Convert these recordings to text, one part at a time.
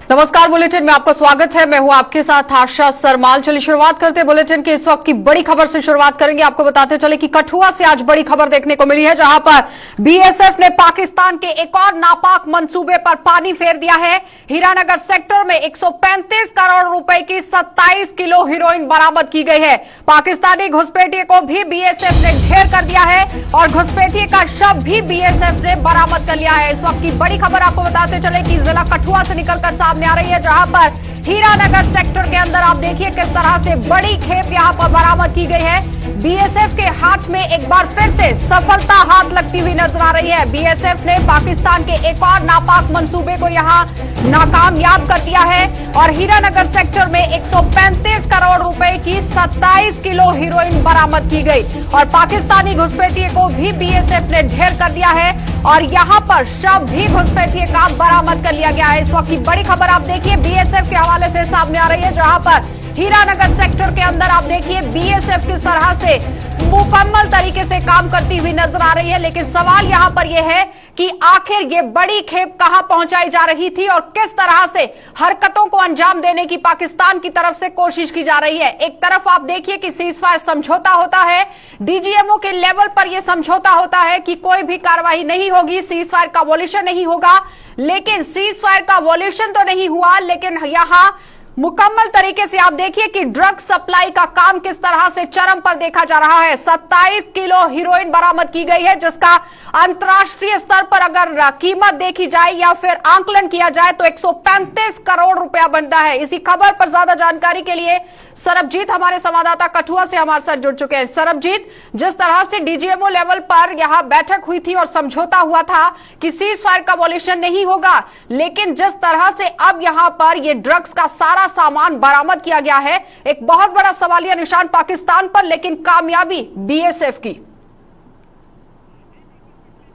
नमस्कार, बुलेटिन में आपका स्वागत है। मैं हूं आपके साथ आशा सरमाल। चलिए शुरुआत करते हैं बुलेटिन की इस वक्त की बड़ी खबर से शुरुआत करेंगे। आपको बताते चले कि कठुआ से आज बड़ी खबर देखने को मिली है, जहां पर बीएसएफ ने पाकिस्तान के एक और नापाक मंसूबे पर पानी फेर दिया है। हीरानगर सेक्टर में 135 करोड़ रुपए की 27 किलो हीरोइन बरामद की गई है। पाकिस्तानी घुसपैठिए को भी बीएसएफ ने ढेर कर दिया है और घुसपैठिए का शव भी बीएसएफ ने बरामद कर लिया है। इस वक्त की बड़ी खबर आपको बताते चले कि जिला कठुआ से निकलकर सामने आ रही है, जहां पर हीरानगर सेक्टर के अंदर आप देखिए किस तरह से बड़ी खेप यहां पर बरामद की गई है। बीएसएफ के हाथ में एक बार फिर से सफलता हाथ लगती हुई नजर आ रही है। बीएसएफ ने पाकिस्तान के एक और नापाक मंसूबे को यहां नाकामयाब कर दिया है और हीरानगर सेक्टर में 135 करोड़ रुपए की 27 किलो हीरोइन बरामद की गई और पाकिस्तानी घुसपैठिए को भी बीएसएफ ने ढेर कर दिया है और यहां पर शव भी घुसपैठिए का बरामद कर लिया गया है। इस वक्त की बड़ी खबर आप देखिए बीएसएफ के हवाले से सामने आ रही है, जहां पर हीरानगर सेक्टर के अंदर आप देखिए बीएसएफ किस तरह से मुकम्मल तरीके से काम करती हुई नजर आ रही है। लेकिन सवाल यहां पर यह है कि आखिर ये बड़ी खेप कहां पहुंचाई जा रही थी और किस तरह से हरकतों को अंजाम देने की पाकिस्तान की तरफ से कोशिश की जा रही है। एक तरफ आप देखिए कि सीजफायर समझौता होता है, डीजीएमओ के लेवल पर यह समझौता होता है कि कोई भी कार्रवाई नहीं होगी, सीजफायर का वॉल्यूशन नहीं होगा। लेकिन सीजफायर का वॉल्यूशन तो नहीं हुआ, लेकिन यहां मुकम्मल तरीके से आप देखिए कि ड्रग सप्लाई का काम किस तरह से चरम पर देखा जा रहा है। 27 किलो हीरोइन बरामद की गई है, जिसका अंतर्राष्ट्रीय स्तर पर अगर कीमत देखी जाए या फिर आंकलन किया जाए तो 135 करोड़ रुपया बनता है। इसी खबर पर ज्यादा जानकारी के लिए सरबजीत हमारे संवाददाता कठुआ से हमारे साथ जुड़ चुके हैं। सरबजीत, जिस तरह से डीजीएमओ लेवल पर यहां बैठक हुई थी और समझौता हुआ था कि सीज फायर का वॉल्यूशन नहीं होगा, लेकिन जिस तरह से अब यहां पर यह ड्रग्स का सारा सामान बरामद किया गया है, एक बहुत बड़ा सवालिया निशान पाकिस्तान पर, लेकिन कामयाबी बीएसएफ की।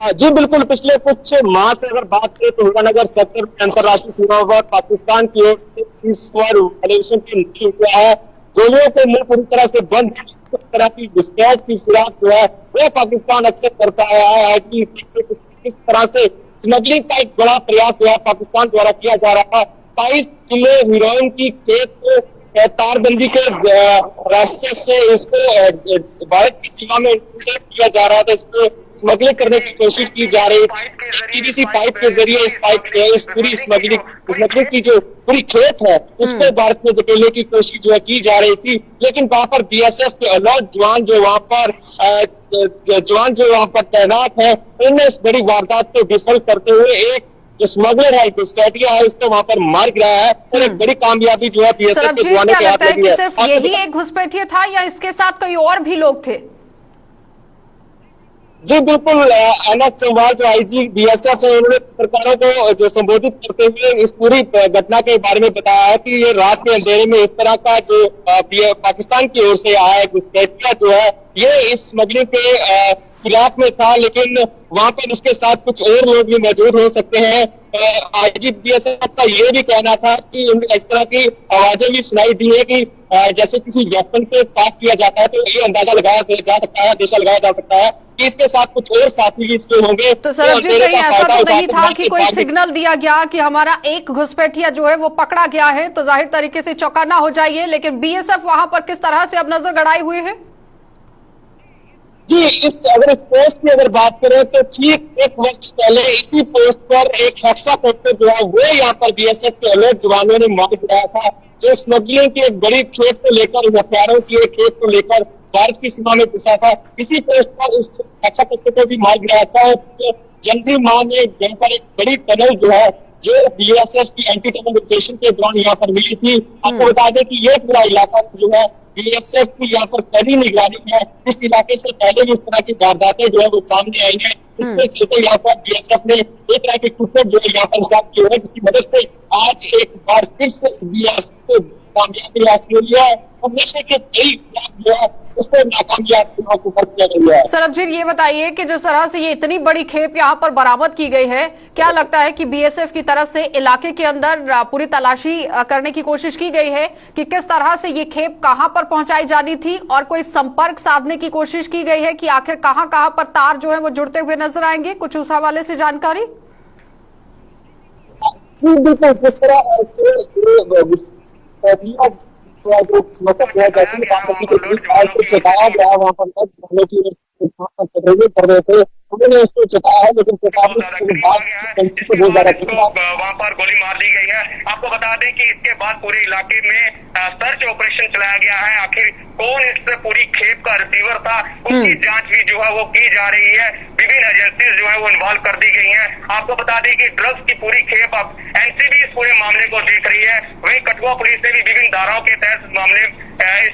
जी बिल्कुल, पिछले कुछ माह से अगर बात करें तो हीरानगर सेक्टर में अंतर्राष्ट्रीय सीमाओं पर पाकिस्तान की ओर से सीज फायर वॉल्यूशन नहीं हुआ है। गोलियों के मुंह पूरी तरह से बंद, इस तरह की घुसपैठ की फिराक जो है वो पाकिस्तान अक्सर करता आया है कि किस तरह से स्मगलिंग का एक बड़ा प्रयास जो है पाकिस्तान द्वारा किया जा रहा है। 22 किलो हीरोइन की खेप को तारबंदी के रास्ते से इसको भारत की सीमा में किया जा रहा था, इसको स्मगलिंग करने की कोशिश की जा रही है। पीवीसी पाइप के जरिए इस पूरी स्मगलिंग की जो पूरी खेप है उसको भारत में धकेलने की कोशिश जो है की जा रही थी। लेकिन वहां पर बीएसएफ के अलर्ट जवान जो वहां पर तैनात है, उन्होंने इस बड़ी वारदात को विफल करते हुए एक जो स्मगलर है, घुसपैठिया है, उसको वहां पर मार गिराया है और एक बड़ी कामयाबी जो है बीएसएफ के जवानों के हाथ लगी है। सिर्फ यही एक घुसपैठिया था या इसके साथ कोई और भी लोग थे? जी बिल्कुल, एनएच संवाद जो आईजी बीएसएफ है, उन्होंने पत्रकारों को जो संबोधित करते हुए इस पूरी घटना के बारे में बताया है कि ये रात के अंधेरे में इस तरह का जो पाकिस्तान की ओर से आया है घुसपैठिया जो है, ये इस स्मगलिंग के खिलाफ में था, लेकिन वहां पर इसके साथ कुछ और लोग भी मौजूद हो सकते हैं। आईजी बीएसएफ का ये भी कहना था कि इस तरह की आवाजें भी सुनाई दी है कि जैसे किसी वेपन को पाक किया जाता है, तो ये अंदाजा लगाया जा सकता है, अंदेशा लगाया जा सकता है कि इसके साथ कुछ और साथी भी इसके होंगे। तो सरबजीत, कहीं ऐसा तो नहीं था कि कोई सिग्नल दिया गया कि हमारा एक घुसपैठिया जो है वो पकड़ा गया है, तो जाहिर तरीके से चौकन्ना हो जाइए, लेकिन बीएसएफ वहां पर किस तरह से अब नजर गड़ाए हुए है? जी, इस पोस्ट की अगर बात करें तो ठीक एक वक्त पहले इसी पोस्ट पर एक हेक्साकॉप्टर जो है वो यहाँ पर बीएसएफ के अलर्ट जवानों ने मार गिराया था, जो स्मगलिंग की एक बड़ी खेप को लेकर, हथियारों की एक खेप को लेकर भारत की सीमा में घुसा था। इसी पोस्ट पर उस हेक्साकॉप्टर को भी मार गिराया था। तो जनवरी माह में यहाँ पर एक बड़ी टनल जो है जो बीएसएफ की एंटी टनल ऑपरेशन के दौरान यहाँ पर मिली थी। आपको बता दें कि ये पूरा इलाका जो है बीएसएफ की यहाँ पर कड़ी निगरानी है। इस इलाके से पहले भी इस तरह की वारदातें जो है वो सामने आई है। इसके चलते यहाँ पर बीएसएफ ने एक तरह के कुत्ते जो है यहाँ पर स्टार्ट किए हैं, जिसकी मदद से आज एक बार फिर से बीएसएफ को कामयाबी हासिल हुई है। हमेशा के कई जो है उसको नाकामयाब किया गया है। सरबजीत, ये बताइए कि जिस तरह से ये इतनी बड़ी खेप यहाँ पर बरामद की गई है, क्या लगता है कि बीएसएफ की तरफ से इलाके के अंदर पूरी तलाशी करने की कोशिश की गई है कि किस तरह से ये खेप कहां पर पहुंचाई जानी थी और कोई संपर्क साधने की कोशिश की गई है कि आखिर कहां कहां पर तार जो है वो जुड़ते हुए नजर आएंगे? कुछ उस हवाले से जानकारी। जी बिल्कुल, किस तरह जैसे चटाया गया वहाँ पर कर रहे थे, उन्होंने उसको चटाया, लेकिन चटाने के बाद वहाँ पर गोली मार दी गई है। आपको बता दें कि इसके बाद पूरे इलाके में सर्च ऑपरेशन चलाया गया है। आखिर कौन इस पूरी खेप का रिसीवर था, उसकी जांच भी जो है वो की जा रही है। विभिन्न एजेंसीज जो है वो इन्वॉल्व कर दी गई हैं। आपको बता दें कि ड्रग्स की पूरी खेप अब एनसीबी इस पूरे मामले को देख रही है। वहीं कठुआ पुलिस ने भी विभिन्न धाराओं के तहत मामले इस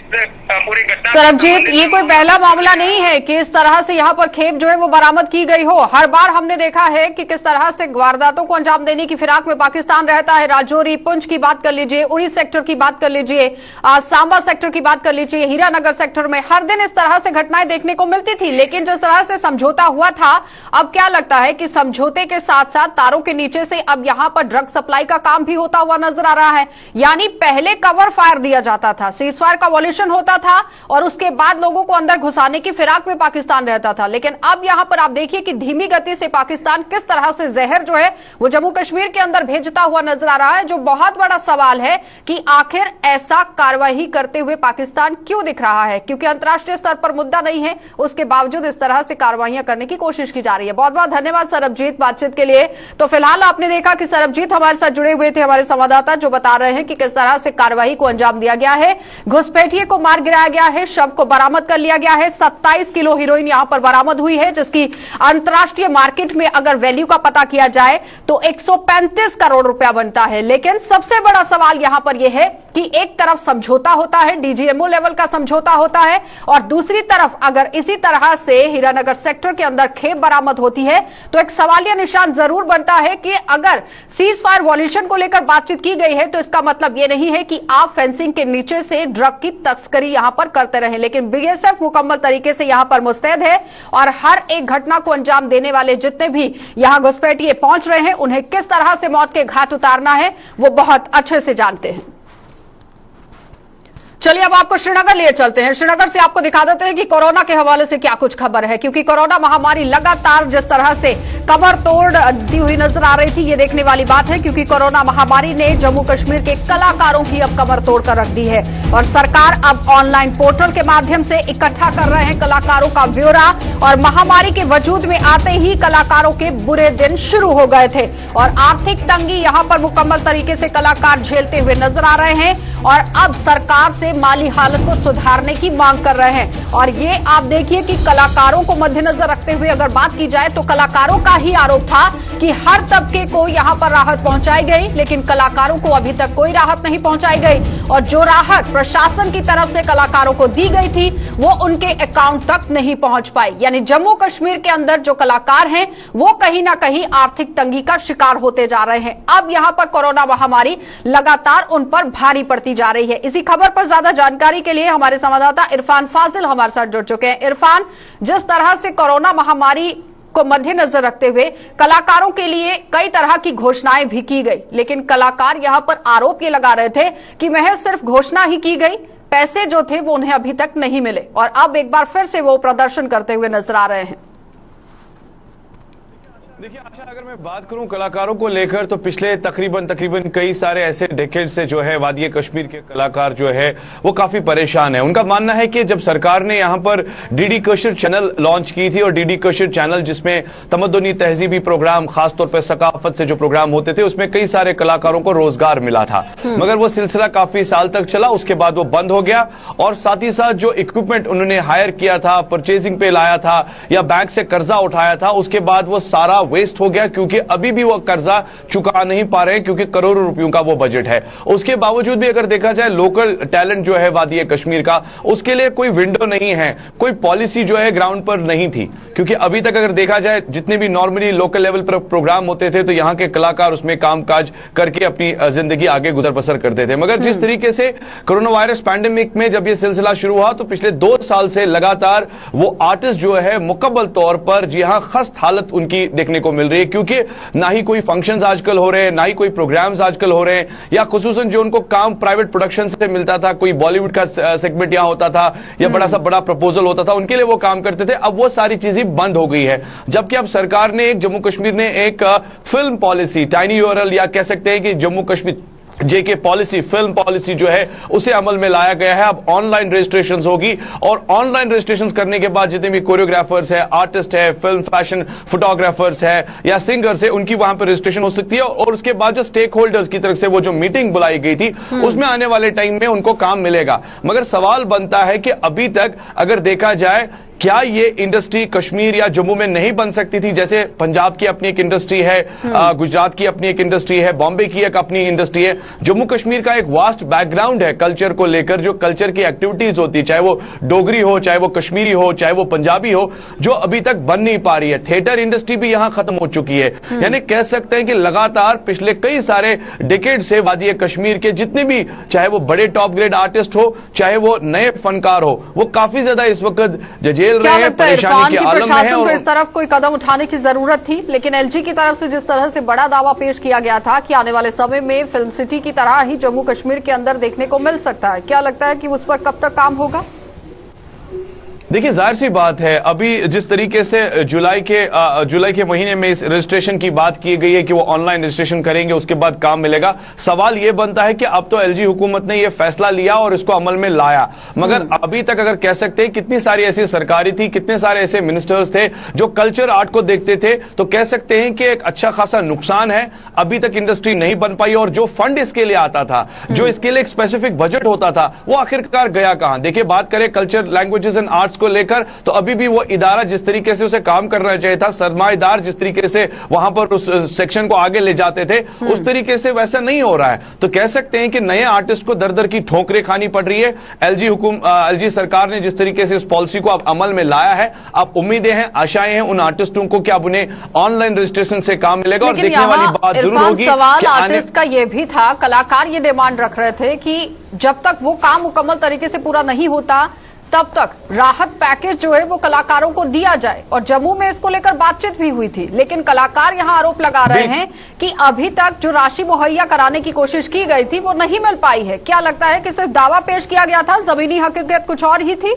पूरी घटना। सरबजीत, ये कोई पहला मामला नहीं है कि इस तरह से यहाँ पर खेप जो है वो बरामद की गई हो। हर बार हमने देखा है कि किस तरह से वारदातों को अंजाम देने की फिराक में पाकिस्तान रहता है। राजौरी, पुंछ की बात कर लीजिए, उड़ी सेक्टर की बात कर लीजिए, सांबा सेक्टर की बात कर लीजिए, हीरानगर सेक्टर में हर दिन इस तरह से घटनाएं देखने को मिलती थी। लेकिन जिस तरह से समझौता हुआ था, अब क्या लगता है कि समझौते के साथ साथ तारों के नीचे से अब यहाँ पर ड्रग सप्लाई का काम भी होता हुआ नजर आ रहा है। यानी पहले कवर फायर दिया जाता था, सीज फायर का वॉल्यूशन होता था और उसके बाद लोगों को अंदर घुसाने की फिराक में पाकिस्तान रहता था। लेकिन अब यहां पर आप देखिए कि धीमी गति से पाकिस्तान किस तरह से जहर जो है वो जम्मू कश्मीर के अंदर भेजता हुआ नजर आ रहा है। जो बहुत बड़ा सवाल है कि आखिर ऐसा कार्रवाई करते हुए पाकिस्तान क्यों दिख रहा है, क्योंकि अंतर्राष्ट्रीय स्तर पर मुद्दा नहीं है, उसके बावजूद इस तरह से कार्रवाइयां करने की कोशिश की जा रही है। बहुत बहुत धन्यवाद सरबजीत बातचीत के लिए। तो फिलहाल आपने देखा कि सरबजीत हमारे साथ जुड़े हुए थे, हमारे संवाददाता, जो बता रहे हैं कि किस तरह से कार्रवाई को अंजाम दिया गया है। घुसपैठिए को मार गिराया गया है, शव को बरामद कर लिया गया है। 27 किलो हीरोइन यहां पर बरामद हुई है, जिसकी अंतर्राष्ट्रीय मार्केट में अगर वैल्यू का पता किया जाए तो 135 करोड़ रुपया बनता है। लेकिन सबसे बड़ा सवाल यहां पर यह है कि एक तरफ समझौता होता है, डीजीएमओ लेवल का समझौता होता है, और दूसरी तरफ अगर इसी तरह से हीरानगर सेक्टर के अंदर खेप बरामद होती है तो एक सवालिया निशान जरूर बनता है कि अगर सीज फायर वॉल्यूशन को लेकर बातचीत की गई है तो इसका मतलब यह नहीं है कि आप फेंसिंग के नीचे से ड्रग की तस्करी यहां पर करते रहे। लेकिन बीएसएफ मुकम्मल तरीके से यहां पर मुस्तैद है और हर एक घटना को अंजाम देने वाले जितने भी यहां घुसपैठिए पहुंच रहे हैं, उन्हें किस तरह से मौत के घाट उतारना है वो बहुत अच्छे से जानते हैं। चलिए अब आपको श्रीनगर लिए चलते हैं। श्रीनगर से आपको दिखा देते हैं कि कोरोना के हवाले से क्या कुछ खबर है, क्योंकि कोरोना महामारी लगातार जिस तरह से कमर तोड़ती हुई नजर आ रही थी, ये देखने वाली बात है, क्योंकि कोरोना महामारी ने जम्मू कश्मीर के कलाकारों की अब कमर तोड़कर रख दी है और सरकार अब ऑनलाइन पोर्टल के माध्यम से इकट्ठा कर रहे हैं कलाकारों का ब्यौरा। और महामारी के वजूद में आते ही कलाकारों के बुरे दिन शुरू हो गए थे और आर्थिक तंगी यहां पर मुकम्मल तरीके से कलाकार झेलते हुए नजर आ रहे हैं और अब सरकार से माली हालत को सुधारने की मांग कर रहे हैं। और ये आप देखिए कि कलाकारों को मद्देनजर रखते हुए अगर बात की जाए तो कलाकारों का ही आरोप था कि हर तबके को यहां पर राहत पहुंचाई गई, लेकिन कलाकारों को अभी तक कोई राहत नहीं पहुंचाई गई और जो राहत प्रशासन की तरफ से कलाकारों को दी गई थी वो उनके अकाउंट तक नहीं पहुंच पाई। यानी जम्मू कश्मीर के अंदर जो कलाकार हैं वो कहीं ना कहीं आर्थिक तंगी का शिकार होते जा रहे हैं। अब यहां पर कोरोना महामारी लगातार उन पर भारी पड़ती जा रही है। इसी खबर पर ज्यादा जानकारी के लिए हमारे संवाददाता इरफान फाजिल हमारे साथ जुड़ चुके हैं। इरफान, जिस तरह से कोरोना महामारी को मद्देनजर रखते हुए कलाकारों के लिए कई तरह की घोषणाएं भी की गई, लेकिन कलाकार यहां पर आरोप ये लगा रहे थे कि महज सिर्फ घोषणा ही की गई, पैसे जो थे वो उन्हें अभी तक नहीं मिले और अब एक बार फिर से वो प्रदर्शन करते हुए नजर आ रहे हैं। देखिए अच्छा, अगर मैं बात करूं कलाकारों को लेकर तो पिछले तकरीबन कई सारे ऐसे डेकेड से जो है वादी कश्मीर के कलाकार जो है वो काफी परेशान है। उनका मानना है कि जब सरकार ने यहां पर डीडी कशिर चैनल लॉन्च की थी और डीडी कशिर चैनल जिसमें तमद्दुनी तहजीबी प्रोग्राम, खासतौर पर सकाफत से जो प्रोग्राम होते थे, उसमें कई सारे कलाकारों को रोजगार मिला था, मगर वो सिलसिला काफी साल तक चला, उसके बाद वो बंद हो गया और साथ ही साथ जो इक्विपमेंट उन्होंने हायर किया था, परचेजिंग पे लाया था या बैंक से कर्जा उठाया था, उसके बाद वो सारा वेस्ट हो गया, क्योंकि अभी भी वो कर्जा चुका नहीं पा रहे हैं, क्योंकि करोड़ों रुपयों का वो बजट है। उसके बावजूद भी अगर देखा जाए लोकल टैलेंट जो है वादी कश्मीर का, उसके लिए कोई विंडो नहीं है, कोई पॉलिसी जो है ग्राउंड पर नहीं थी, क्योंकि अभी तक अगर देखा जाए जितने भी नॉर्मली लोकल लेवल पर प्रोग्राम होते थे तो यहाँ के कलाकार उसमें कामकाज करके अपनी जिंदगी आगे गुजर बसर करते थे। मगर जिस तरीके से कोरोना वायरस पैंडेमिक में जब ये सिलसिला शुरू हुआ तो पिछले 2 साल से लगातार वो आर्टिस्ट जो है मुकम्मल तौर पर जी हाँ खस्त हालत उनकी देखने देखने को मिल रही है, क्योंकि ना ही कोई फंक्शंस आजकल हो रहे हैं, ना ही कोई प्रोग्राम्स आजकल हो रहे हैं, या खुसूसन जो उनको काम प्राइवेट प्रोडक्शन से मिलता था, कोई बॉलीवुड का सेगमेंट यहां होता था या बड़ा प्रपोजल होता था, उनके लिए वो काम करते थे। अब वो सारी चीजें बंद हो गई है, जबकि अब सरकार ने जम्मू कश्मीर ने एक फिल्म पॉलिसी, टाइनी यूआरएल या कह सकते हैं कि जम्मू कश्मीर जेके पॉलिसी, फिल्म पॉलिसी जो है उसे अमल में लाया गया है। अब ऑनलाइन रजिस्ट्रेशन होगी और ऑनलाइन रजिस्ट्रेशन करने के बाद जितने भी कोरियोग्राफर्स है, आर्टिस्ट है, फिल्म फैशन फोटोग्राफर्स है या सिंगर्स है, उनकी वहां पर रजिस्ट्रेशन हो सकती है। और उसके बाद जो स्टेक होल्डर्स की तरफ से वो जो मीटिंग बुलाई गई थी उसमें आने वाले टाइम में उनको काम मिलेगा। मगर सवाल बनता है कि अभी तक अगर देखा जाए, क्या ये इंडस्ट्री कश्मीर या जम्मू में नहीं बन सकती थी? जैसे पंजाब की अपनी एक इंडस्ट्री है, गुजरात की अपनी एक इंडस्ट्री है, बॉम्बे की एक अपनी इंडस्ट्री है। जम्मू कश्मीर का एक वास्ट बैकग्राउंड है कल्चर को लेकर, जो कल्चर की एक्टिविटीज होती है, चाहे वो डोगरी हो, चाहे वो कश्मीरी हो, चाहे वो पंजाबी हो, जो अभी तक बन नहीं पा रही है। थिएटर इंडस्ट्री भी यहां खत्म हो चुकी है। यानी कह सकते हैं कि लगातार पिछले कई सारे डिकेड से वादी कश्मीर के जितने भी, चाहे वो बड़े टॉप ग्रेड आर्टिस्ट हो, चाहे वो नए फनकार हो, वो काफी ज्यादा इस वक्त क्या लगता है इरफान की प्रशासन को इस तरफ कोई कदम उठाने की जरूरत थी? लेकिन एलजी की तरफ से जिस तरह से बड़ा दावा पेश किया गया था कि आने वाले समय में फिल्म सिटी की तरह ही जम्मू कश्मीर के अंदर देखने को मिल सकता है, क्या लगता है कि उस पर कब तक काम होगा? देखिए, जाहिर सी बात है, अभी जिस तरीके से जुलाई के महीने में इस रजिस्ट्रेशन की बात की गई है कि वो ऑनलाइन रजिस्ट्रेशन करेंगे, उसके बाद काम मिलेगा। सवाल ये बनता है कि अब तो एलजी हुकूमत ने ये फैसला लिया और इसको अमल में लाया, मगर अभी तक अगर कह सकते हैं कितनी सारी ऐसी सरकारी थी, कितने सारे ऐसे मिनिस्टर्स थे जो कल्चर आर्ट को देखते थे, तो कह सकते हैं कि एक अच्छा खासा नुकसान है। अभी तक इंडस्ट्री नहीं बन पाई और जो फंड इसके लिए आता था, जो इसके लिए एक स्पेसिफिक बजट होता था, वो आखिरकार गया कहां? देखिए, बात करें कल्चर, लैंग्वेजेस एंड आर्ट्स को लेकर, तो अभी भी वो इदारा जिस तरीके से उसे काम करना चाहिए था, सरमाएदार जिस तरीके से वहां पर उस सेक्शन को आगे ले जाते थे, उस तरीके से वैसा नहीं हो रहा है। तो कह सकते हैं कि नए आर्टिस्ट को दर दर की ठोकरें खानी पड़ रही है। एलजी सरकार ने जिस तरीके से इस पॉलिसी को अब अमल में लाया है, अब उम्मीदें हैं, आशाएं हैं उन आर्टिस्टों को कि अब उन्हें ऑनलाइन रजिस्ट्रेशन से काम मिलेगा। और देखने वाली बात जरूर होगी, सवाल आर्टिस्ट का यह भी था, कलाकार ये डिमांड रख रहे थे कि जब तक वो काम मुकम्मल तरीके से पूरा नहीं होता तब तक राहत पैकेज जो है वो कलाकारों को दिया जाए, और जम्मू में इसको लेकर बातचीत भी हुई थी। लेकिन कलाकार यहां आरोप लगा रहे हैं कि अभी तक जो राशि मुहैया कराने की कोशिश की गई थी वो नहीं मिल पाई है। क्या लगता है कि सिर्फ दावा पेश किया गया था, जमीनी हकीकत कुछ और ही थी?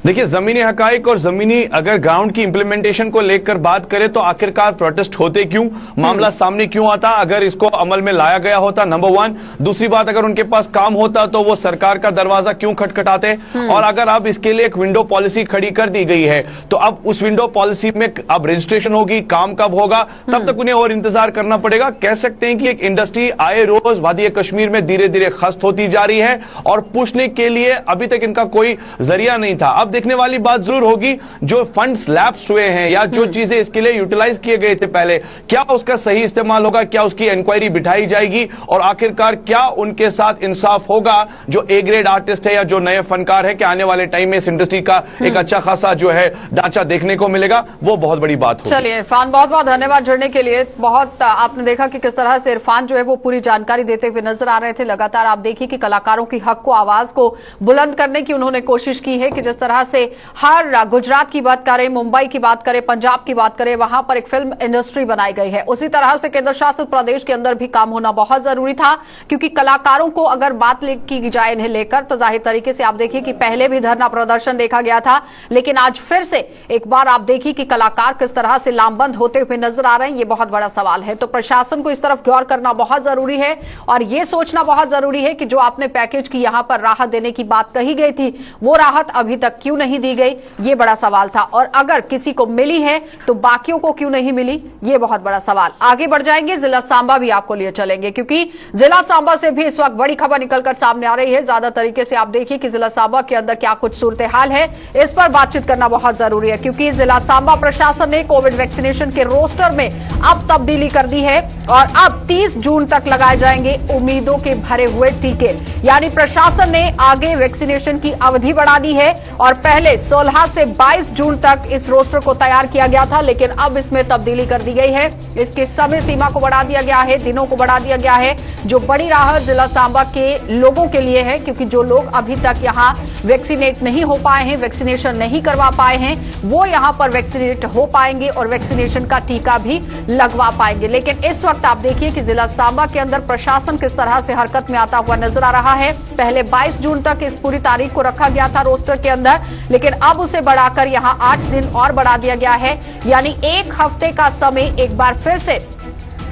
देखिए, जमीनी हकाइक और जमीनी अगर ग्राउंड की इंप्लीमेंटेशन को लेकर बात करें तो आखिरकार प्रोटेस्ट होते क्यों, मामला सामने क्यों आता अगर इसको अमल में लाया गया होता, नंबर वन। दूसरी बात, अगर उनके पास काम होता तो वो सरकार का दरवाजा क्यों खटखटाते? और अगर अब इसके लिए एक विंडो पॉलिसी खड़ी कर दी गई है, तो अब उस विंडो पॉलिसी में अब रजिस्ट्रेशन होगी, काम कब होगा, तब तक उन्हें और इंतजार करना पड़ेगा। कह सकते हैं कि एक इंडस्ट्री आए रोज वादी कश्मीर में धीरे धीरे खस्त होती जा रही है और पूछने के लिए अभी तक इनका कोई जरिया नहीं था। अब देखने वाली बात जरूर होगी, जो फंड्स लैप्स हुए हैं या जो चीजें इसके लिए यूटिलाइज किए गए थे पहले, क्या उसका सही इस्तेमाल होगा, क्या उसकी इंक्वायरी बिठाई जाएगी और आखिरकार क्या उनके साथ इंसाफ होगा जो ए ग्रेड आर्टिस्ट है या जो नए फनकार है, कि आने वाले टाइम में इस इंडस्ट्री का एक अच्छा खासा जो है ढांचा देखने को मिलेगा, वो बहुत बड़ी बात होगी। चलिए इरफान, बहुत बहुत धन्यवाद जुड़ने के लिए। बहुत आपने देखा कि किस तरह से इरफान जो है वो पूरी जानकारी देते हुए नजर आ रहे थे। लगातार आप देखिए कि कलाकारों की हक को, आवाज को बुलंद करने की उन्होंने कोशिश की है कि जिस तरह से हर गुजरात की बात करें, मुंबई की बात करें, पंजाब की बात करें, वहां पर एक फिल्म इंडस्ट्री बनाई गई है। उसी तरह से केंद्र शासित प्रदेश के अंदर भी काम होना बहुत जरूरी था, क्योंकि कलाकारों को अगर बात की जाए इन्हें लेकर, तो जाहिर तरीके से आप देखिए कि पहले भी धरना प्रदर्शन देखा गया था, लेकिन आज फिर से एक बार आप देखिए कि कलाकार किस तरह से लामबंद होते हुए नजर आ रहे हैं। ये बहुत बड़ा सवाल है। तो प्रशासन को इस तरफ गौर करना बहुत जरूरी है और ये सोचना बहुत जरूरी है कि जो आपने पैकेज की यहां पर राहत देने की बात कही गई थी, वो राहत अभी तक क्यों नहीं दी गई, ये बड़ा सवाल था। और अगर किसी को मिली है तो बाकियों को क्यों नहीं मिली, ये बहुत बड़ा सवाल। आगे बढ़ जाएंगे, जिला सांबा भी आपको लिए चलेंगे, क्योंकि जिला सांबा से भी इस वक्त बड़ी खबर निकलकर सामने आ रही है। ज्यादा तरीके से आप देखिए कि जिला सांबा के अंदर क्या कुछ सूरत हाल है, इस पर बातचीत करना बहुत जरूरी है, क्योंकि जिला सांबा प्रशासन ने कोविड वैक्सीनेशन के रोस्टर में अब तब्दीली कर दी है और अब 30 जून तक लगाए जाएंगे उम्मीदों के भरे हुए टीके। यानी प्रशासन ने आगे वैक्सीनेशन की अवधि बढ़ा दी है और पहले 16 से 22 जून तक इस रोस्टर को तैयार किया गया था, लेकिन अब इसमें तब्दीली कर दी गई है। इसकी समय सीमा को बढ़ा दिया गया है, दिनों को बढ़ा दिया गया है, जो बड़ी राहत जिला सांबा के लोगों के लिए है, क्योंकि जो लोग अभी तक यहां वैक्सीनेट नहीं हो पाए हैं, वैक्सीनेशन नहीं करवा पाए हैं, वो यहां पर वैक्सीनेट हो पाएंगे और वैक्सीनेशन का टीका भी लगवा पाएंगे। लेकिन इस वक्त आप देखिए कि जिला सांबा के अंदर प्रशासन किस तरह से हरकत में आता हुआ नजर आ रहा है। पहले 22 जून तक इस पूरी तारीख को रखा गया था रोस्टर के अंदर, लेकिन अब उसे बढ़ाकर यहां 8 दिन और बढ़ा दिया गया है, यानी 1 हफ्ते का समय एक बार फिर से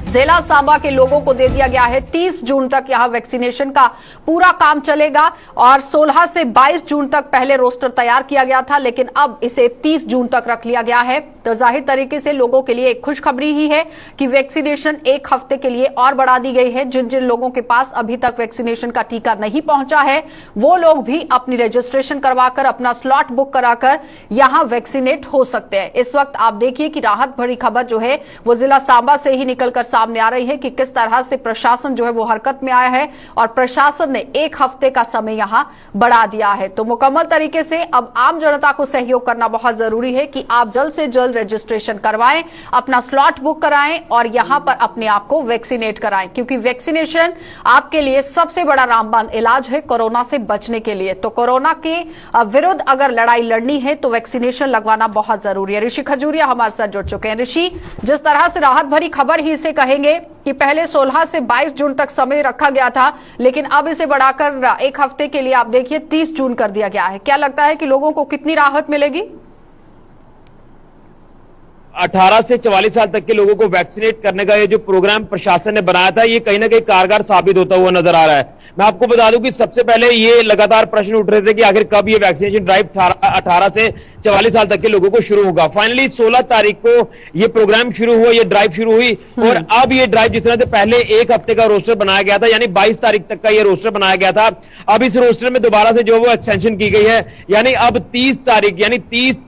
जिला सांबा के लोगों को दे दिया गया है। 30 जून तक यहां वैक्सीनेशन का पूरा काम चलेगा और 16 से 22 जून तक पहले रोस्टर तैयार किया गया था, लेकिन अब इसे 30 जून तक रख लिया गया है। तो जाहिर तरीके से लोगों के लिए एक खुशखबरी ही है कि वैक्सीनेशन 1 हफ्ते के लिए और बढ़ा दी गई है। जिन जिन लोगों के पास अभी तक वैक्सीनेशन का टीका नहीं पहुंचा है, वो लोग भी अपनी रजिस्ट्रेशन करवाकर, अपना स्लॉट बुक कराकर यहां वैक्सीनेट हो सकते हैं। इस वक्त आप देखिए कि राहत भरी खबर जो है वो जिला सांबा से ही निकलकर सामने आ रही है कि किस तरह से प्रशासन जो है वो हरकत में आया है और प्रशासन ने 1 हफ्ते का समय यहां बढ़ा दिया है। तो मुकम्मल तरीके से अब आम जनता को सहयोग करना बहुत जरूरी है कि आप जल्द से जल्द रजिस्ट्रेशन करवाएं, अपना स्लॉट बुक कराएं और यहां पर अपने आप को वैक्सीनेट कराएं, क्योंकि वैक्सीनेशन आपके लिए सबसे बड़ा रामबाण इलाज है कोरोना से बचने के लिए। तो कोरोना के विरुद्ध अगर लड़ाई लड़नी है तो वैक्सीनेशन लगवाना बहुत जरूरी है। ऋषि खजूरिया हमारे साथ जुड़ चुके हैं। ऋषि, जिस तरह से राहत भरी खबर ही इसे कहेंगे कि पहले 16 से 22 जून तक समय रखा गया था, लेकिन अब इसे बढ़ाकर 1 हफ्ते के लिए आप देखिए 30 जून कर दिया गया है। क्या लगता है कि लोगों को कितनी राहत मिलेगी? 18 से 44 साल तक के लोगों को वैक्सीनेट करने का ये जो प्रोग्राम प्रशासन ने बनाया था, ये कहीं ना कहीं कारगर साबित होता हुआ नजर आ रहा है। मैं आपको बता दूं कि सबसे पहले ये लगातार प्रश्न उठ रहे थे कि आखिर कब ये वैक्सीनेशन ड्राइव 18 से 44 साल तक के लोगों को शुरू होगा। फाइनली 16 तारीख को ये प्रोग्राम शुरू हुआ, ये ड्राइव शुरू हुई और अब ये ड्राइव जिस तरह से पहले 1 हफ्ते का रोस्टर बनाया गया था, यानी 22 तारीख तक का ये रोस्टर बनाया गया था, अब इस रोस्टर में दोबारा से जो वो एक्सटेंशन की गई है, यानी अब 30 तारीख यानी 30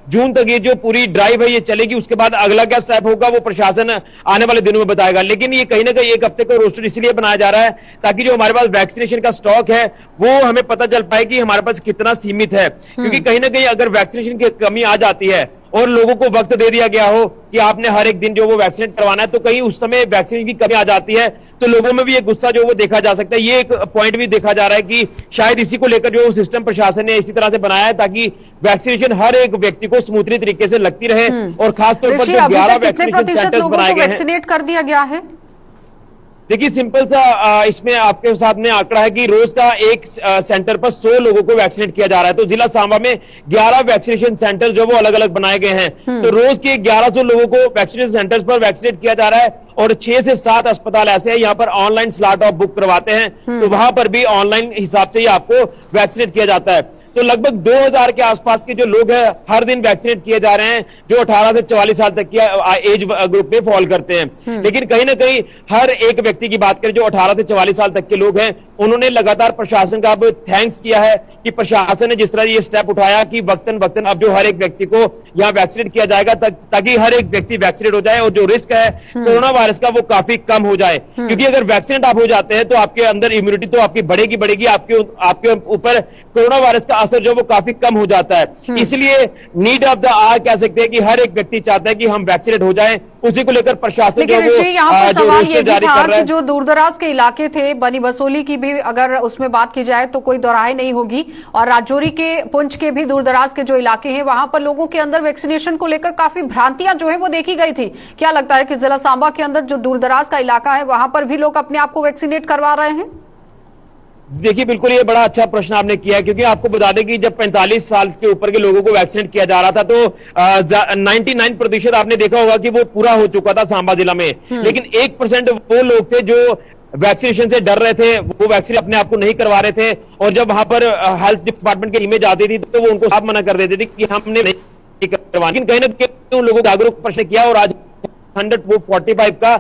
जून तक ये जो पूरी ड्राइव है ये चलेगी। उसके बाद अगला क्या स्टेप होगा वो प्रशासन आने वाले दिनों में बताएगा। लेकिन ये कहीं ना कहीं 1 हफ्ते का रोस्टर इसलिए बनाया जा रहा है ताकि जो हमारे पास वैक्सीनेशन का स्टॉक है वो हमें पता चल पाए कि हमारे पास कितना सीमित है। क्योंकि कहीं ना कहीं अगर वैक्सीनेशन की कमी आ जाती है और लोगों को वक्त दे दिया गया हो कि आपने हर एक दिन जो वो वैक्सीनेट करवाना है, तो कहीं उस समय वैक्सीनेशन की कमी आ जाती है तो लोगों में भी एक गुस्सा जो वो देखा जा सकता है। ये एक पॉइंट भी देखा जा रहा है कि शायद इसी को लेकर जो सिस्टम प्रशासन ने इसी तरह से बनाया है ताकि वैक्सीनेशन हर एक व्यक्ति को स्मूथली तरीके से लगती रहे। और खासतौर पर जो 11 वैक्सीनेशन सेंटर्स बनाए गए हैं, वैक्सीनेट कर दिया गया है। देखिए सिंपल सा इसमें आपके सामने आंकड़ा है कि रोज का एक सेंटर पर 100 लोगों को वैक्सीनेट किया जा रहा है। तो जिला सांबा में 11 वैक्सीनेशन सेंटर जो वो अलग अलग बनाए गए हैं, तो रोज के 1100 लोगों को वैक्सीनेशन सेंटर्स पर वैक्सीनेट किया जा रहा है। और 6 से 7 अस्पताल ऐसे हैं यहाँ पर ऑनलाइन स्लॉट ऑफ बुक करवाते हैं, तो वहां पर भी ऑनलाइन हिसाब से ही आपको वैक्सीनेट किया जाता है। तो लगभग 2000 के आसपास के जो लोग हैं हर दिन वैक्सीनेट किए जा रहे हैं, जो 18 से 44 साल तक की एज ग्रुप में फॉल करते हैं। लेकिन कहीं ना कहीं हर एक व्यक्ति की बात करें जो 18 से 44 साल तक के लोग हैं, उन्होंने लगातार प्रशासन का अब थैंक्स किया है कि प्रशासन ने जिस तरह ये स्टेप उठाया कि वक्तन वक्तन अब जो हर एक व्यक्ति को यहाँ वैक्सीनेट किया जाएगा ताकि हर एक व्यक्ति वैक्सीनेट हो जाए और जो रिस्क है कोरोना वायरस का वो काफी कम हो जाए। क्योंकि अगर वैक्सीनेट आप हो जाते हैं तो आपके अंदर इम्यूनिटी तो आपकी बढ़ेगी, आपके ऊपर कोरोना वायरस का असर जो वो काफी कम हो जाता है। इसलिए नीड ऑफ द आवर कह सकते हैं कि हर एक व्यक्ति चाहता है कि हम वैक्सीनेट हो जाएं, उसी को लेकर प्रशासन जो वो यहाँ पर सवाल ये भी था कि जो दूरदराज के इलाके थे, बनी बसोली की भी अगर उसमें बात की जाए तो कोई दोराहे नहीं होगी, और राजौरी के पुंछ के भी दूरदराज के जो इलाके हैं वहां पर लोगों के अंदर वैक्सीनेशन को लेकर काफी भ्रांतियां जो है वो देखी गई थी। क्या लगता है कि जिला सांबा के अंदर जो दूरदराज का इलाका है वहां पर भी लोग अपने आप को वैक्सीनेट करवा रहे हैं? देखिए बिल्कुल ये बड़ा अच्छा प्रश्न आपने किया है, क्योंकि आपको बता दें कि जब 45 साल के ऊपर के लोगों को वैक्सीनेट किया जा रहा था तो 99% आपने देखा होगा कि वो पूरा हो चुका था सांबा जिला में। लेकिन 1% वो लोग थे जो वैक्सीनेशन से डर रहे थे, वो वैक्सीन अपने आप को नहीं करवा रहे थे, और जब वहां पर हेल्थ डिपार्टमेंट की इमेज आती थी तो वो उनको साफ मना कर देते थे कि हमने नहीं करवाना। लेकिन कहीं ना कहीं उन लोगों को जागरूक प्रश्न किया और आज 145 का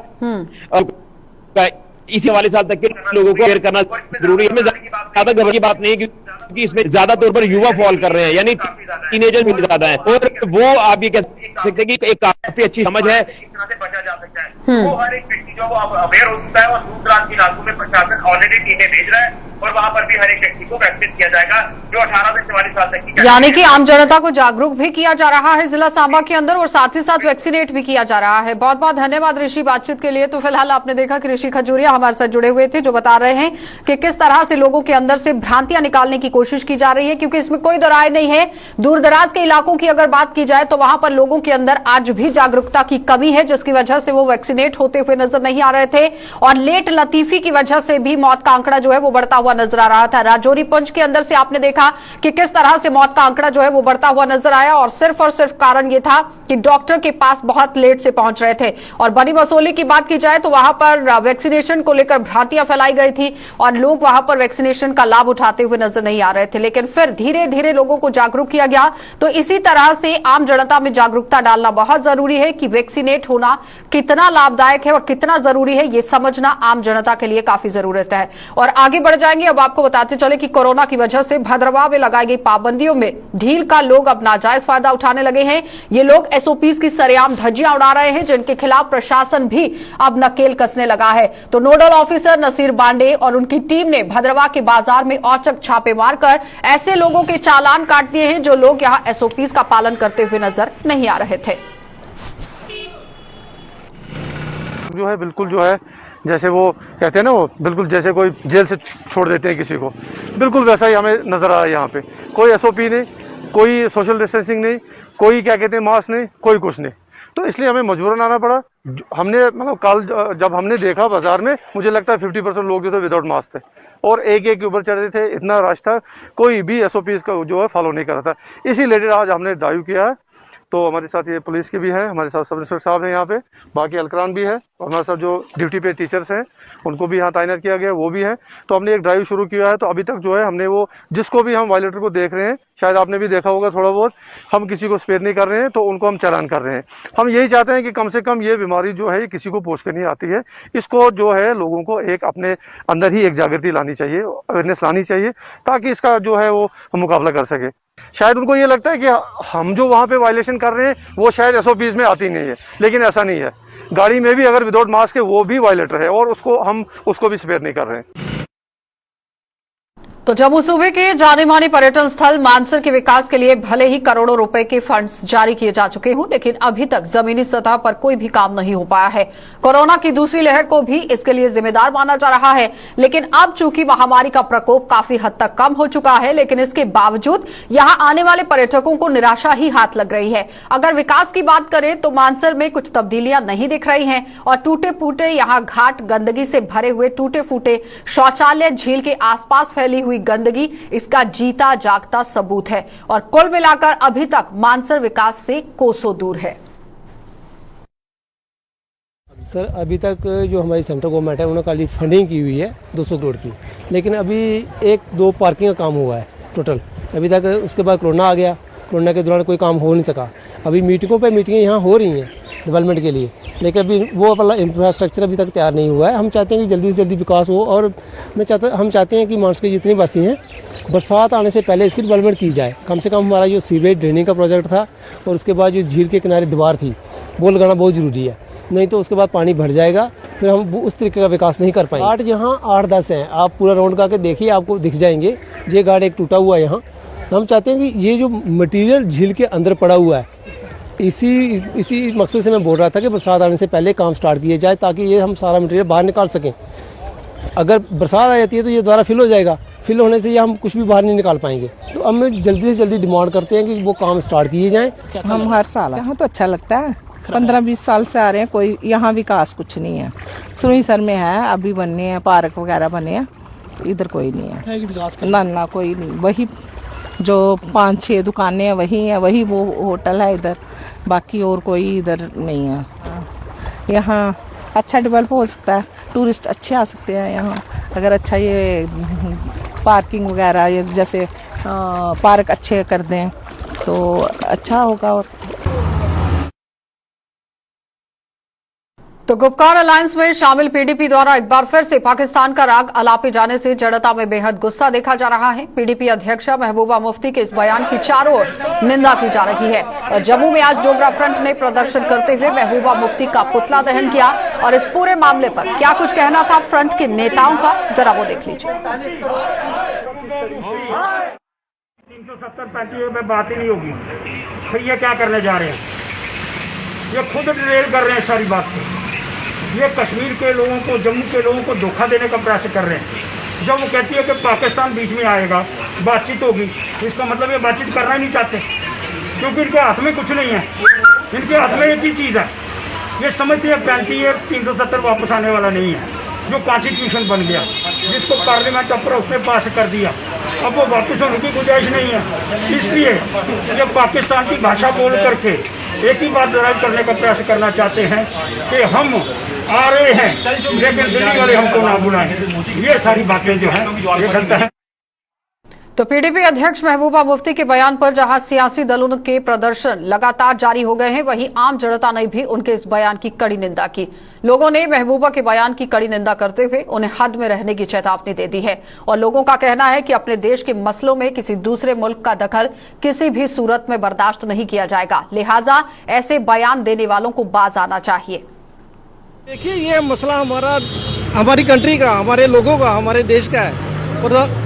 इसी वाले साल तक के लोगों को केयर करना जरूरी है। ज्यादा घबराने की बात नहीं है क्योंकि इसमें ज्यादा तौर पर युवा फॉल कर रहे हैं, यानी टीनेजर भी ज्यादा है, और वो आप ये कह सकते हैं कि एक काफी अच्छी समझ है से बचा जा सकता है। वो हर एक व्यक्ति जो वो अवेयर हो चुका है और दूर दराज के इलाकों में प्रशासन ऑलरेडी टीमें भेज रहा है और वहां पर भी हर एक व्यक्ति को वैक्सीन किया जाएगा जो 18 से 44 साल तक की। यानी कि आम जनता को जागरूक भी किया जा रहा है जिला सांबा के अंदर और साथ ही साथ वैक्सीनेट भी किया जा रहा है। बहुत बहुत धन्यवाद ऋषि बातचीत के लिए। तो फिलहाल आपने देखा कि ऋषि खजूरिया हमारे साथ जुड़े हुए थे जो बता रहे हैं कि किस तरह से लोगों के अंदर से भ्रांतियां निकालने की कोशिश की जा रही है, क्योंकि इसमें कोई दरार नहीं है। दूर दराज के इलाकों की अगर बात की जाए तो वहां पर लोगों के अंदर आज भी जागरूकता की कमी है, जिसकी वजह से वो वैक्सीनेट होते हुए नजर नहीं आ रहे थे और लेट लतीफी की वजह से भी मौत का आंकड़ा जो है वो बढ़ता हुआ नजर आ रहा था। राजौरी पंच के अंदर से आपने देखा कि किस तरह से मौत का आंकड़ा जो है वो बढ़ता हुआ नजर आया और सिर्फ कारण ये था कि डॉक्टर के पास बहुत लेट से पहुंच रहे थे। और बनी मसौली की बात की जाए तो वहां पर वैक्सीनेशन को लेकर भ्रांतियां फैलाई गई थी और लोग वहां पर वैक्सीनेशन का लाभ उठाते हुए नजर नहीं आ रहे थे, लेकिन फिर धीरे धीरे लोगों को जागरूक किया गया। तो इसी तरह से आम जनता में जागरूकता डालना बहुत जरूरी है कि वैक्सीनेट होना कितना लाभदायक है और कितना जरूरी है, ये समझना आम जनता के लिए काफी जरूरत है। और आगे बढ़ जाएंगे। अब आपको बताते चले कि कोरोना की वजह से भद्रवाह में लगाई गई पाबंदियों में ढील का लोग अब नाजायज फायदा उठाने लगे हैं। ये लोग एसओपीज की सरेआम धज्जियां उड़ा रहे हैं, जिनके खिलाफ प्रशासन भी अब नकेल कसने लगा है। तो नोडल ऑफिसर नसीर बांडे और उनकी टीम ने भद्रवाह के बाजार में औचक छापे मारकर ऐसे लोगों के चालान काट दिए हैं जो लोग यहां एसओपीज का पालन करते हुए नजर नहीं आ रहे थे। जो है बिल्कुल जो है जैसे वो कहते हैं ना, वो बिल्कुल जैसे कोई जेल से छोड़ देते हैं किसी को, बिल्कुल वैसा ही हमें नजर आ रहा है। यहाँ पे कोई एसओपी नहीं, कोई सोशल डिस्टेंसिंग नहीं, कोई क्या कहते हैं मास्क नहीं, कोई कुछ नहीं। तो इसलिए हमें मजबूरन आना पड़ा। हमने मतलब कल जब हमने देखा बाजार में, मुझे लगता है 50% लोग जो थे विदाउट मास्क थे और एक के ऊपर चढ़ रहे थे। इतना रश था, कोई भी एसओपी का जो है फॉलो नहीं कर रहा था। इसी रिलेटेड आज हमने ड्राइव किया है। तो हमारे साथ ये पुलिस के भी हैं, हमारे साथ सब इंस्पेक्टर साहब हैं यहाँ पे, बाकी अलकरान भी है और हमारे साथ जो ड्यूटी पे टीचर्स हैं उनको भी यहाँ तैनात किया गया, वो भी हैं। तो हमने एक ड्राइव शुरू किया है। तो अभी तक जो है हमने वो जिसको भी हम वायलेटर को देख रहे हैं, शायद आपने भी देखा होगा थोड़ा बहुत, हम किसी को स्पेयर नहीं कर रहे हैं, तो उनको हम चालान कर रहे हैं। हम यही चाहते हैं कि कम से कम ये बीमारी जो है ये किसी को पोष कर नहीं आती है। इसको जो है लोगों को एक अपने अंदर ही एक जागृति लानी चाहिए, अवेयरनेस लानी चाहिए, ताकि इसका जो है वो मुकाबला कर सके। शायद उनको ये लगता है कि हम जो वहाँ पे वायलेशन कर रहे हैं वो शायद एसओपीज में आती नहीं है, लेकिन ऐसा नहीं है। गाड़ी में भी अगर विदाउट मास्क है वो भी वायलेटर है और हम उसको भी स्पेयर नहीं कर रहे हैं। तो जम्मू सूबे के जाने माने पर्यटन स्थल मानसर के विकास के लिए भले ही करोड़ों रुपए के फंड्स जारी किए जा चुके हों, लेकिन अभी तक जमीनी सतह पर कोई भी काम नहीं हो पाया है। कोरोना की दूसरी लहर को भी इसके लिए जिम्मेदार माना जा रहा है, लेकिन अब चूंकि महामारी का प्रकोप काफी हद तक कम हो चुका है, लेकिन इसके बावजूद यहां आने वाले पर्यटकों को निराशा ही हाथ लग रही है। अगर विकास की बात करें तो मानसर में कुछ तब्दीलियां नहीं दिख रही हैं और टूटे फूटे यहां घाट, गंदगी से भरे हुए टूटे फूटे शौचालय, झील के आसपास फैली हुई गंदगी इसका जीता जागता सबूत है। और कुल मिलाकर अभी तक मानसर विकास से कोसों दूर है। सर अभी तक जो हमारी सेंट्रल गवर्नमेंट है उन्होंने खाली फंडिंग की हुई है 200 करोड़ की, लेकिन अभी 1-2 पार्किंग का काम हुआ है टोटल अभी तक। उसके बाद कोरोना आ गया, कोरोना के दौरान कोई काम हो नहीं सका। अभी मीटिंगें यहाँ हो रही हैं डेवलपमेंट के लिए, लेकिन अभी वो अपना इंफ्रास्ट्रक्चर अभी तक तैयार नहीं हुआ है। हम चाहते हैं कि जल्दी से जल्दी विकास हो और हम चाहते हैं कि मानसर के जितने वासी हैं बरसात आने से पहले इसकी डेवलपमेंट की जाए। कम से कम हमारा जो सीवेज ड्रेनिंग का प्रोजेक्ट था और उसके बाद जो झील के किनारे दीवार थी वो लगाना बहुत ज़रूरी है, नहीं तो उसके बाद पानी भर जाएगा, फिर हम उस तरीके का विकास नहीं कर पाएंगे। घाट यहाँ 8-10 हैं, आप पूरा राउंड करके देखिए आपको दिख जाएंगे। ये घाट एक टूटा हुआ है यहाँ। हम चाहते हैं कि ये जो मटेरियल झील के अंदर पड़ा हुआ है, इसी मकसद से मैं बोल रहा था कि बरसात आने से पहले काम स्टार्ट किया जाए, ताकि ये हम सारा मटेरियल बाहर निकाल सकें। अगर बरसात आ जाती है तो ये दोबारा फिल हो जाएगा, फिल होने से ये हम कुछ भी बाहर नहीं निकाल पाएंगे। तो अब मैं जल्दी से जल्दी डिमांड करते हैं कि वो काम स्टार्ट किए जाएँ। हम हर साल यहाँ तो अच्छा लगता है, 15-20 साल से आ रहे हैं, कोई यहाँ विकास कुछ नहीं है। सुनीसर में है, अभी बनने हैं, पार्क वगैरह बने हैं, इधर कोई नहीं है, ना कोई नहीं। वही जो 5-6 दुकानें हैं वही हैं, वही वो होटल है इधर, बाकी और कोई इधर नहीं है। यहाँ अच्छा डेवलप हो सकता है, टूरिस्ट अच्छे आ सकते हैं यहाँ अगर अच्छा ये पार्किंग वगैरह ये जैसे पार्क अच्छे कर दें तो अच्छा होगा। और तो गुपकार अलायंस में शामिल पीडीपी द्वारा एक बार फिर से पाकिस्तान का राग अलापे जाने से जनता में बेहद गुस्सा देखा जा रहा है। पीडीपी अध्यक्षा महबूबा मुफ्ती के इस बयान की चारों ओर निंदा की जा रही है और जम्मू में आज डोगरा फ्रंट ने प्रदर्शन करते हुए महबूबा मुफ्ती का पुतला दहन किया और इस पूरे मामले पर क्या कुछ कहना था फ्रंट के नेताओं का, जरा वो देख लीजिए। 370-35 में बात ही नहीं होगी, फिर ये क्या करने जा रहे हैं? ये खुद डिटेल कर रहे हैं सारी बात को। ये कश्मीर के लोगों को, जम्मू के लोगों को धोखा देने का प्रयास कर रहे हैं। जब वो कहती है कि पाकिस्तान बीच में आएगा, बातचीत होगी, इसका मतलब ये बातचीत करना ही नहीं चाहते, क्योंकि इनके हाथ में कुछ नहीं है। इनके हाथ में एक ही चीज़ है, ये समझते हैं 370 वापस आने वाला नहीं है, जो कॉन्स्टिट्यूशन बन गया, जिसको पार्लियामेंट अपर उसने पास कर दिया, अब वो वापस होने की गुंजाइश नहीं है। इसलिए ये पाकिस्तान की भाषा बोल करके एक ही बात ड्राइव करने का प्रयास करना चाहते हैं कि हम आ रहे हैं लेकिन दिल्ली वाले हमको ना बुलाएं। ये सारी बातें जो है ये गलत है। तो पीडीपी अध्यक्ष महबूबा मुफ्ती के बयान पर जहां सियासी दलों के प्रदर्शन लगातार जारी हो गए हैं, वहीं आम जनता ने भी उनके इस बयान की कड़ी निंदा की। लोगों ने महबूबा के बयान की कड़ी निंदा करते हुए उन्हें हद में रहने की चेतावनी दे दी है और लोगों का कहना है कि अपने देश के मसलों में किसी दूसरे मुल्क का दखल किसी भी सूरत में बर्दाश्त नहीं किया जाएगा, लिहाजा ऐसे बयान देने वालों को बाज आना चाहिए। देखिए, ये मसला हमारी कंट्री का, हमारे लोगों का, हमारे देश का है और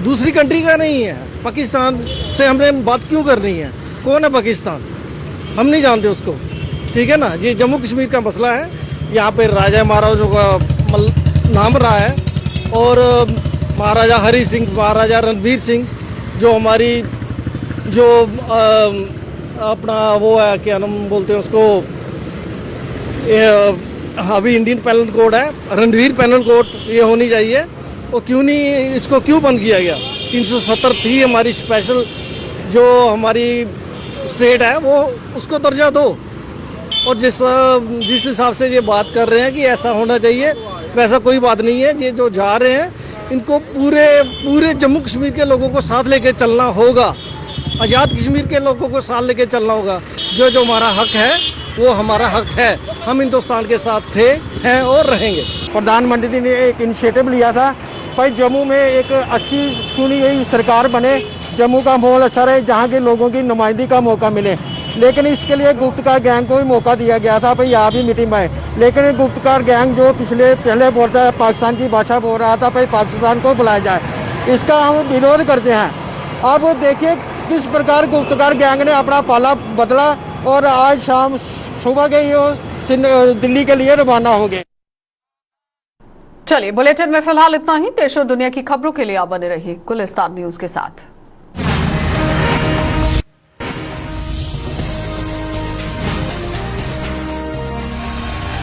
दूसरी कंट्री का नहीं है। पाकिस्तान से हमने बात क्यों करनी है? कौन है पाकिस्तान? हम नहीं जानते उसको, ठीक है ना। ये जम्मू कश्मीर का मसला है, यहाँ पे राजा महाराजों का नाम रहा है और महाराजा हरि सिंह, महाराजा रणवीर सिंह, जो हमारी जो अपना वो है, क्या नाम बोलते हैं उसको, अभी इंडियन पैनल कोड है, रणवीर पैनल कोड ये होनी चाहिए। वो क्यों नहीं, इसको क्यों बंद किया गया? 370 थी हमारी स्पेशल, जो हमारी स्टेट है वो उसको दर्जा दो। और जिस हिसाब से ये बात कर रहे हैं कि ऐसा होना चाहिए, वैसा कोई बात नहीं है। ये जो जा रहे हैं इनको पूरे जम्मू कश्मीर के लोगों को साथ लेके चलना होगा, आज़ाद कश्मीर के लोगों को साथ लेके चलना होगा। जो हमारा हक है वो हमारा हक है, हम हिंदुस्तान के साथ थे, हैं और रहेंगे। प्रधानमंत्री ने एक इनिशिएटिव लिया था, भाई जम्मू में एक अच्छी चुनी हुई सरकार बने, जम्मू का माहौल अच्छा रहे, जहाँ के लोगों की नुमाइंदगी का मौका मिले। लेकिन इसके लिए गुप्तकार गैंग को भी मौका दिया गया था, भाई आप ही मीटिंग में आए। लेकिन गुप्तकार गैंग जो पहले बोलता है, पाकिस्तान की भाषा बोल रहा था, भाई पाकिस्तान को बुलाया जाए, इसका हम विरोध करते हैं। अब देखिए किस प्रकार गुप्तकार गैंग ने अपना पाला बदला और आज शाम सुबह के ये दिल्ली के लिए रवाना हो गए। चलिए, बुलेटिन में फिलहाल इतना ही। देश और दुनिया की खबरों के लिए आप बने रहिए गुलिस्तान न्यूज के साथ।